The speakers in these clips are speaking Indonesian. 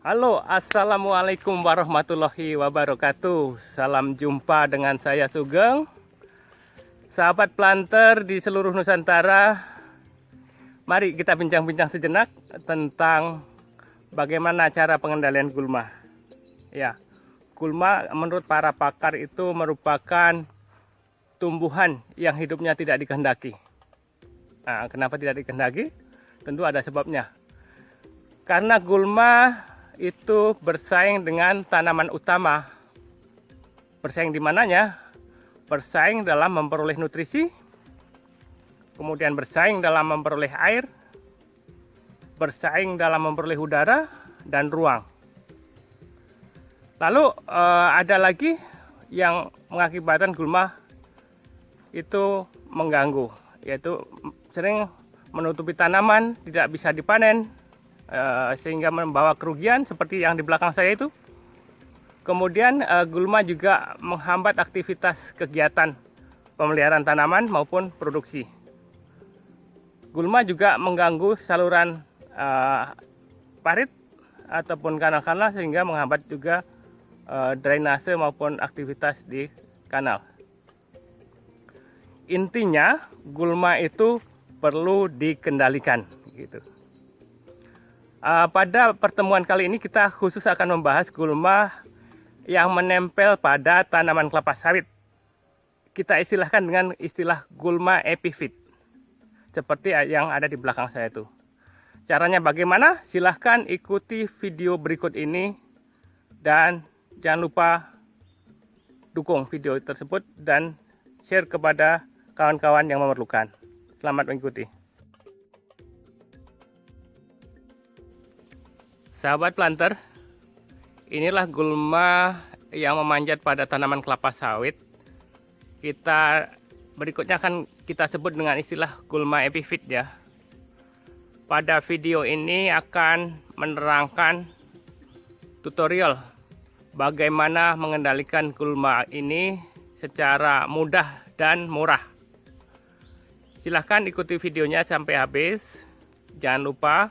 Halo, assalamualaikum warahmatullahi wabarakatuh. Salam jumpa dengan saya Sugeng. Sahabat planter di seluruh Nusantara, mari kita bincang-bincang sejenak tentang bagaimana cara pengendalian gulma. Ya, gulma menurut para pakar itu merupakan tumbuhan yang hidupnya tidak dikehendaki. Nah, kenapa tidak dikehendaki? Tentu ada sebabnya. Karena gulma itu bersaing dengan tanaman utama. Bersaing di mananya? Bersaing dalam memperoleh nutrisi, kemudian bersaing dalam memperoleh air, bersaing dalam memperoleh udara dan ruang. Lalu ada lagi yang mengakibatkan gulma itu mengganggu, yaitu sering menutupi tanaman, tidak bisa dipanen, sehingga membawa kerugian seperti yang di belakang saya itu. Kemudian gulma juga menghambat aktivitas kegiatan pemeliharaan tanaman maupun produksi. Gulma juga mengganggu saluran parit ataupun kanal-kanal sehingga menghambat juga drainase maupun aktivitas di kanal. Intinya gulma itu perlu dikendalikan gitu. Pada pertemuan kali ini kita khusus akan membahas gulma yang menempel pada tanaman kelapa sawit. Kita istilahkan dengan istilah gulma epifit, seperti yang ada di belakang saya itu. Caranya bagaimana? Silahkan ikuti video berikut ini dan jangan lupa dukung video tersebut dan share kepada kawan-kawan yang memerlukan. Selamat mengikuti. Sahabat planter, inilah gulma yang memanjat pada tanaman kelapa sawit. Berikutnya akan kita sebut dengan istilah gulma epifit ya. Pada video ini akan menerangkan tutorial bagaimana mengendalikan gulma ini secara mudah dan murah. Silahkan ikuti videonya sampai habis. Jangan lupa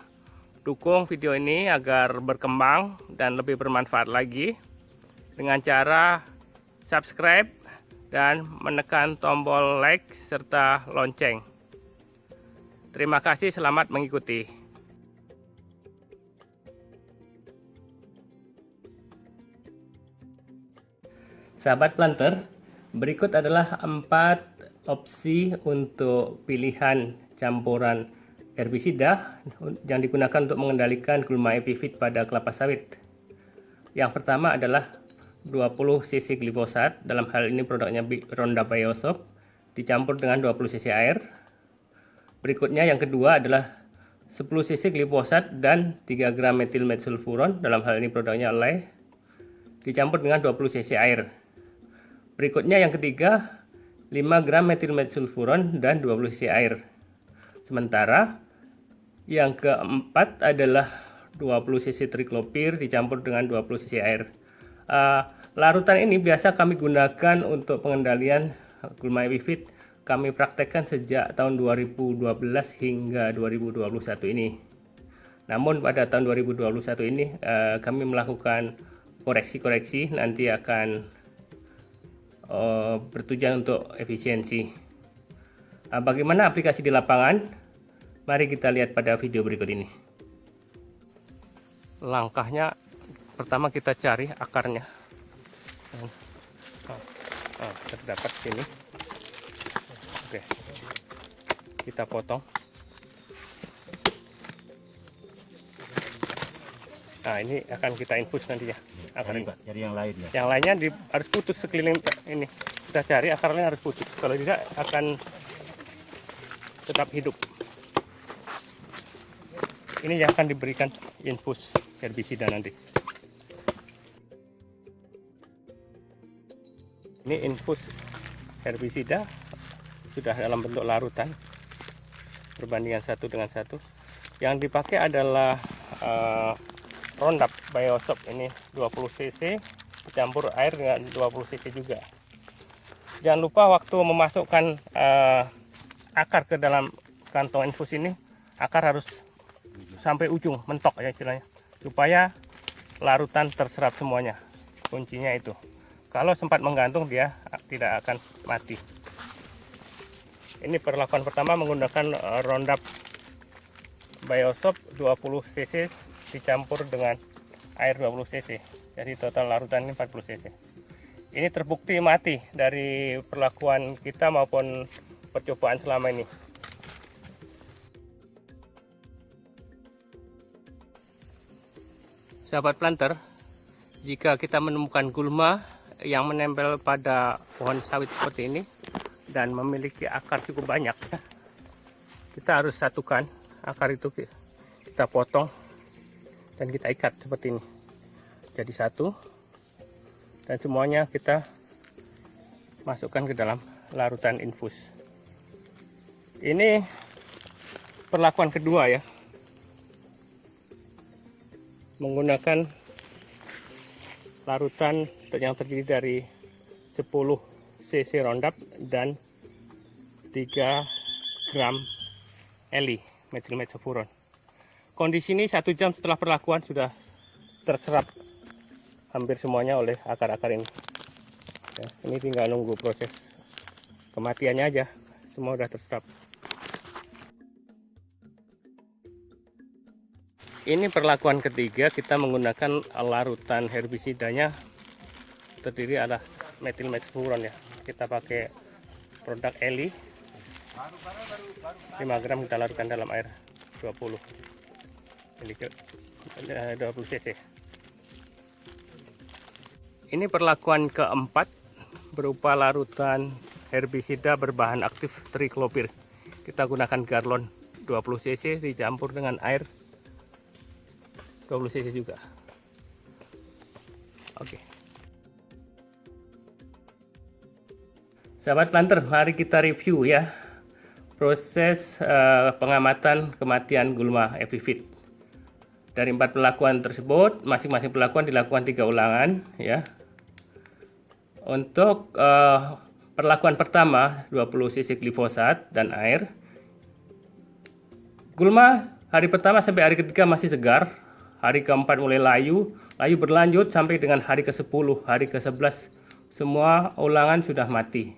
dukung video ini agar berkembang dan lebih bermanfaat lagi dengan cara subscribe dan menekan tombol like serta lonceng. Terima kasih, selamat mengikuti. Sahabat planter, berikut adalah 4 opsi untuk pilihan campuran herbisida yang digunakan untuk mengendalikan gulma epifit pada kelapa sawit. Yang pertama adalah 20 cc glifosat, dalam hal ini produknya Ronda Biosop, dicampur dengan 20 cc air. Berikutnya yang kedua adalah 10 cc glifosat dan 3 gram metilmetsulfuron, dalam hal ini produknya Olay, dicampur dengan 20 cc air. Berikutnya yang ketiga 5 gram metilmetsulfuron dan 20 cc air. Sementara yang keempat adalah 20 cc triklopir dicampur dengan 20 cc air. Larutan ini biasa kami gunakan untuk pengendalian gulma epifit. Kami praktekkan sejak tahun 2012 hingga 2021 ini. Namun pada tahun 2021 ini kami melakukan koreksi-koreksi, nanti akan bertujuan untuk efisiensi. Bagaimana aplikasi di lapangan? Mari kita lihat pada video berikut ini. Langkahnya pertama kita cari akarnya. Terdapat sini. Oke. Kita potong. Nah, ini akan kita infus nanti ya. Akarnya. Cari yang lain ya. Yang lainnya harus putus sekeliling ini. Kita cari akarnya harus putus. Kalau tidak akan tetap hidup. Ini yang akan diberikan infus herbisida nanti. Ini infus herbisida sudah dalam bentuk larutan perbandingan 1 dengan 1. Yang dipakai adalah Roundup Biosop, ini 20 cc dicampur air dengan 20 cc juga. Jangan lupa waktu memasukkan akar ke dalam kantong infus ini, akar harus sampai ujung, mentok ya istilahnya, supaya larutan terserap semuanya. Kuncinya itu. Kalau sempat menggantung dia tidak akan mati. Ini perlakuan pertama menggunakan Roundup Biosoap 20 cc dicampur dengan air 20 cc. Jadi total larutan ini 40 cc. Ini terbukti mati dari perlakuan kita maupun percobaan selama ini. Sahabat planter, jika kita menemukan gulma yang menempel pada pohon sawit seperti ini dan memiliki akar cukup banyak, kita harus satukan akar itu, kita potong dan kita ikat seperti ini jadi satu, dan semuanya kita masukkan ke dalam larutan infus. Ini perlakuan kedua ya, menggunakan larutan yang terdiri dari 10 cc Roundup dan 3 gram Eli metilmetsulfuron. Kondisi ini 1 jam setelah perlakuan sudah terserap hampir semuanya oleh akar-akar ini. Ya, ini tinggal nunggu proses kematiannya aja, semua sudah terserap. Ini perlakuan ketiga, kita menggunakan larutan herbisidanya terdiri adalah metilmetsulfuron ya. Kita pakai produk Eli 5 gram, kita larutkan dalam air 20 cc. Ini perlakuan keempat berupa larutan herbisida berbahan aktif triklopir. Kita gunakan galon 20 cc dicampur dengan air 20 cc juga. Oke. Sahabat planter, mari kita review ya proses pengamatan kematian gulma epifit. Dari 4 perlakuan tersebut, masing-masing perlakuan dilakukan 3 ulangan ya. Untuk perlakuan pertama 20 cc glifosat dan air. Gulma hari pertama sampai hari ketiga masih segar. Hari keempat mulai layu berlanjut sampai dengan hari ke-10, hari ke-11 semua ulangan sudah mati.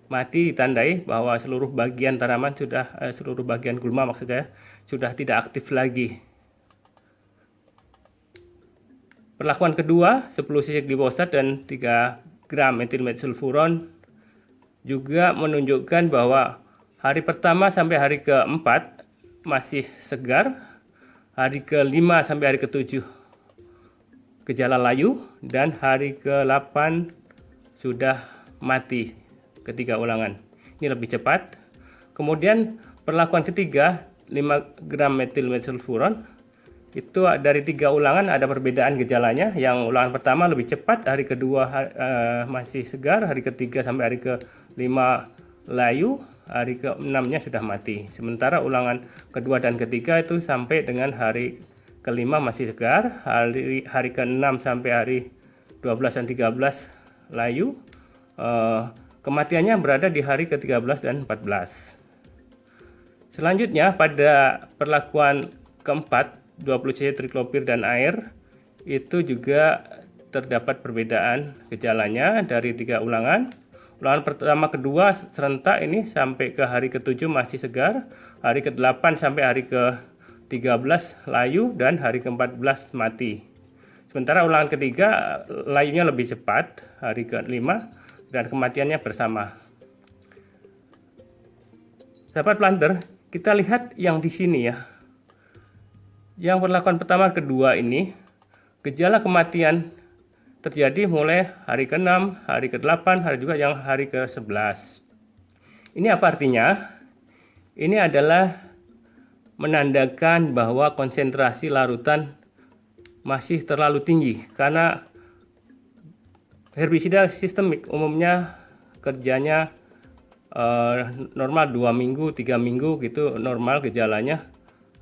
Mati ditandai bahwa seluruh bagian tanaman sudah, seluruh bagian gulma maksudnya, sudah tidak aktif lagi. Perlakuan kedua 10 cc glifosat dan 3 gram metilmetsulfuron juga menunjukkan bahwa hari pertama sampai hari keempat masih segar. Hari ke-5 sampai hari ke-7 gejala layu, dan hari ke-8 sudah mati ketiga ulangan. Ini lebih cepat. Kemudian perlakuan ketiga 5 gram metilmetsulfuron itu dari 3 ulangan ada perbedaan gejalanya. Yang ulangan pertama lebih cepat, hari kedua masih segar, hari ketiga sampai hari ke-5 layu, hari ke-6-nya sudah mati. Sementara ulangan kedua dan ketiga itu sampai dengan hari ke-5 masih segar, hari ke-6 sampai hari 12 dan 13 layu. Kematiannya berada di hari ke-13 dan 14. Selanjutnya pada perlakuan keempat 20 cc triklopir dan air itu juga terdapat perbedaan gejalanya dari 3 ulangan. Ulangan pertama kedua serentak ini sampai ke hari ke-7 masih segar, hari ke-8 sampai hari ke-13 layu, dan hari ke-14 mati. Sementara ulangan ketiga layunya lebih cepat, hari ke-5, dan kematiannya bersama. Sahabat planter, kita lihat yang di sini ya. Yang perlakuan pertama kedua ini, gejala kematian terjadi mulai hari ke-6, hari ke-8, hari juga yang hari ke-11. Ini apa artinya? Ini adalah menandakan bahwa konsentrasi larutan masih terlalu tinggi, karena herbisida sistemik umumnya kerjanya normal 2 minggu, 3 minggu gitu normal gejalanya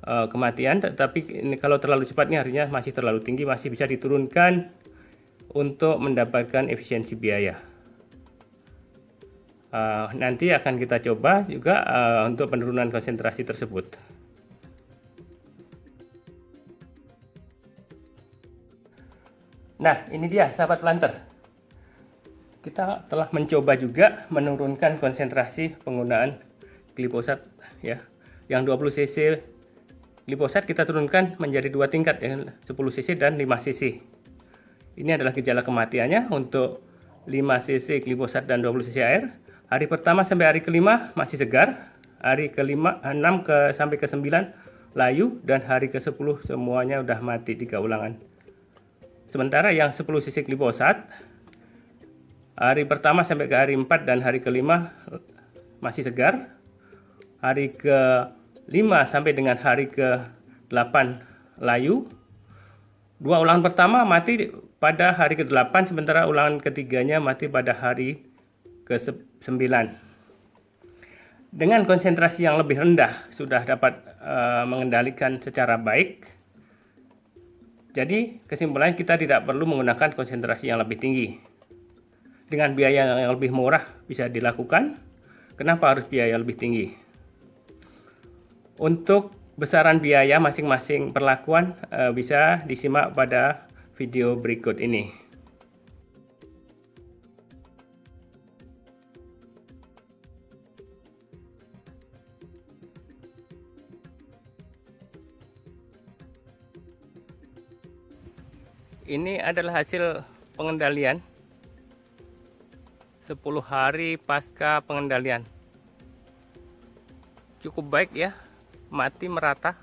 kematian. Tetapi ini kalau terlalu cepat ini artinya masih terlalu tinggi, masih bisa diturunkan untuk mendapatkan efisiensi biaya. Nanti akan kita coba juga untuk penurunan konsentrasi tersebut. Nah, ini dia sahabat planter. Kita telah mencoba juga menurunkan konsentrasi penggunaan glifosat ya. Yang 20 cc glifosat kita turunkan menjadi 2 tingkat ya, 10 cc dan 5 cc. Ini adalah gejala kematiannya untuk 5 cc glifosat dan 20 cc air. Hari pertama sampai hari kelima masih segar, hari kelima 6 sampai ke 9 layu, dan hari ke-10 semuanya udah mati 3 ulangan. Sementara yang 10 cc glifosat hari pertama sampai ke hari 4 dan hari kelima masih segar, hari ke-5 sampai dengan hari ke-8 layu. 2 ulangan pertama mati pada hari ke-8, sementara ulangan ketiganya mati pada hari ke-9. Dengan konsentrasi yang lebih rendah sudah dapat mengendalikan secara baik. Jadi kesimpulannya kita tidak perlu menggunakan konsentrasi yang lebih tinggi. Dengan biaya yang lebih murah bisa dilakukan. Kenapa harus biaya lebih tinggi? Untuk besaran biaya masing-masing perlakuan bisa disimak pada video berikut ini. Ini adalah hasil pengendalian 10 hari pasca pengendalian. Cukup baik ya, mati merata.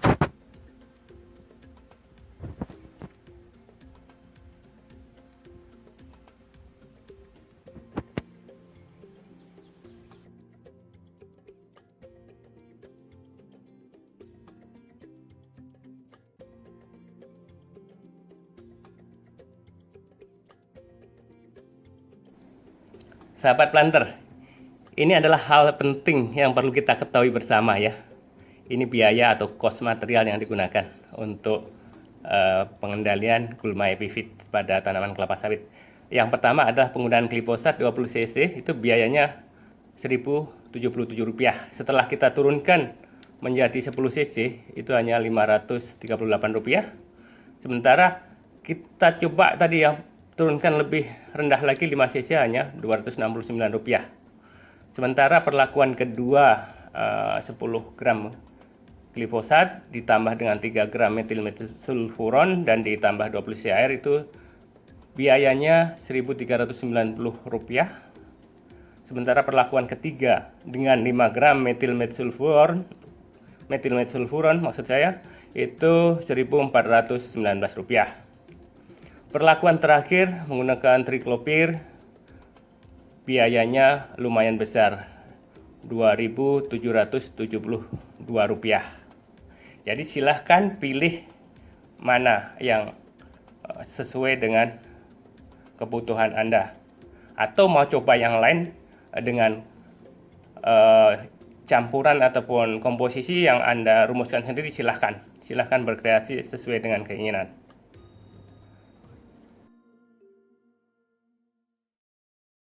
Sahabat planter, ini adalah hal penting yang perlu kita ketahui bersama ya. Ini biaya atau cost material yang digunakan untuk pengendalian gulma epifit pada tanaman kelapa sawit. Yang pertama adalah penggunaan glifosat 20 cc, itu biayanya Rp1.077. Setelah kita turunkan menjadi 10 cc, itu hanya Rp538. Sementara kita coba tadi yang turunkan lebih rendah lagi 5 cc hanya Rp269. Sementara perlakuan kedua 10 gram glifosat ditambah dengan 3 gram metilmetsulfuron dan ditambah 20 cc air itu biayanya Rp1.390. Sementara perlakuan ketiga dengan 5 gram metilmetsulfuron maksud saya itu Rp1.419. Perlakuan terakhir menggunakan triklopir biayanya lumayan besar, Rp2.772. Jadi silahkan pilih mana yang sesuai dengan kebutuhan Anda. Atau mau coba yang lain dengan campuran ataupun komposisi yang Anda rumuskan sendiri, silahkan berkreasi sesuai dengan keinginan.